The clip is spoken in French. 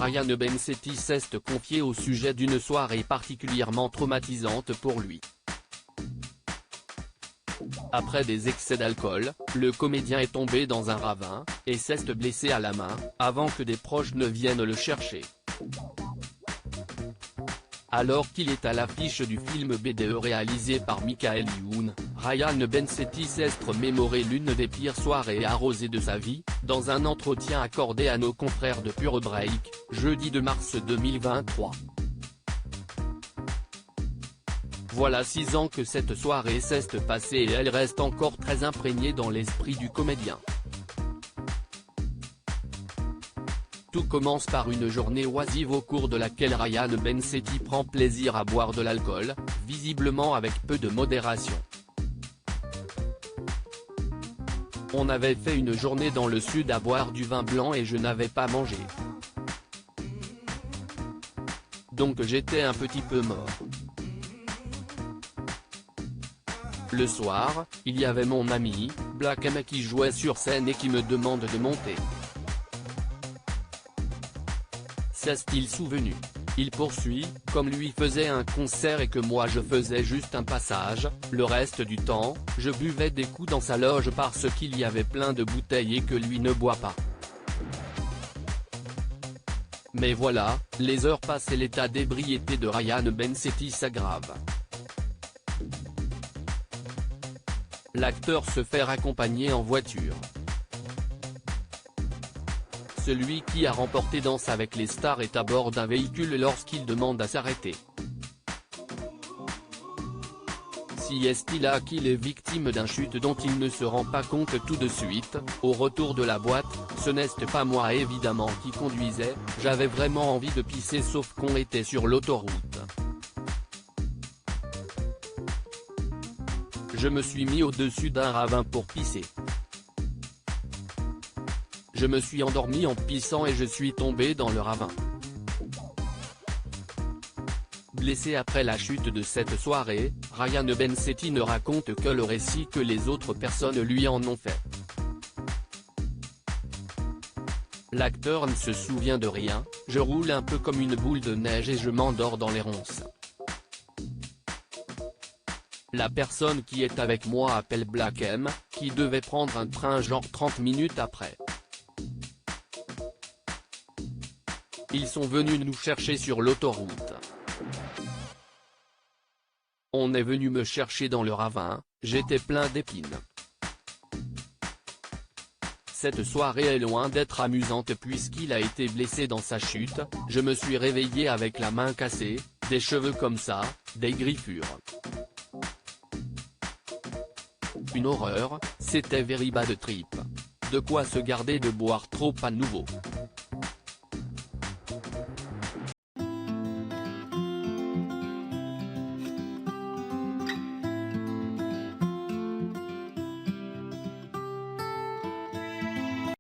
Ryan Bensetti s'est confié au sujet d'une soirée particulièrement traumatisante pour lui. Après des excès d'alcool, le comédien est tombé dans un ravin, et s'est blessé à la main, avant que des proches ne viennent le chercher. Alors qu'il est à l'affiche du film BDE réalisé par Michael Youn, Ryan Bensetti s'est mémoré l'une des pires soirées arrosées de sa vie, dans un entretien accordé à nos confrères de Pure Break, jeudi 2 mars 2023. Voilà 6 ans que cette soirée s'est passée et elle reste encore très imprégnée dans l'esprit du comédien. Tout commence par une journée oisive au cours de laquelle Ryan Bensetti prend plaisir à boire de l'alcool, visiblement avec peu de modération. On avait fait une journée dans le sud à boire du vin blanc et je n'avais pas mangé. Donc j'étais un petit peu mort. Le soir, il y avait mon ami, Black M qui jouait sur scène et qui me demande de monter. S'est-il souvenu. Il poursuit, comme lui faisait un concert et que moi je faisais juste un passage, le reste du temps, je buvais des coups dans sa loge parce qu'il y avait plein de bouteilles et que lui ne boit pas. Mais voilà, les heures passent et l'état d'ébriété de Ryan Bensetti s'aggrave. L'acteur se fait raccompagner en voiture. Celui qui a remporté Danse avec les stars est à bord d'un véhicule lorsqu'il demande à s'arrêter. Si est-il là qu'il est victime d'une chute dont il ne se rend pas compte tout de suite, au retour de la boîte, ce n'est pas moi évidemment qui conduisais, j'avais vraiment envie de pisser sauf qu'on était sur l'autoroute. Je me suis mis au-dessus d'un ravin pour pisser. Je me suis endormi en pissant et je suis tombé dans le ravin. Blessé après la chute de cette soirée, Ryan Bensetti ne raconte que le récit que les autres personnes lui en ont fait. L'acteur ne se souvient de rien, je roule un peu comme une boule de neige et je m'endors dans les ronces. La personne qui est avec moi appelle Black M, qui devait prendre un train genre 30 minutes après. Ils sont venus nous chercher sur l'autoroute. On est venu me chercher dans le ravin, j'étais plein d'épines. Cette soirée est loin d'être amusante puisqu'il a été blessé dans sa chute, je me suis réveillé avec la main cassée, des cheveux comme ça, des griffures. Une horreur, c'était very bad trip. De quoi se garder de boire trop à nouveau.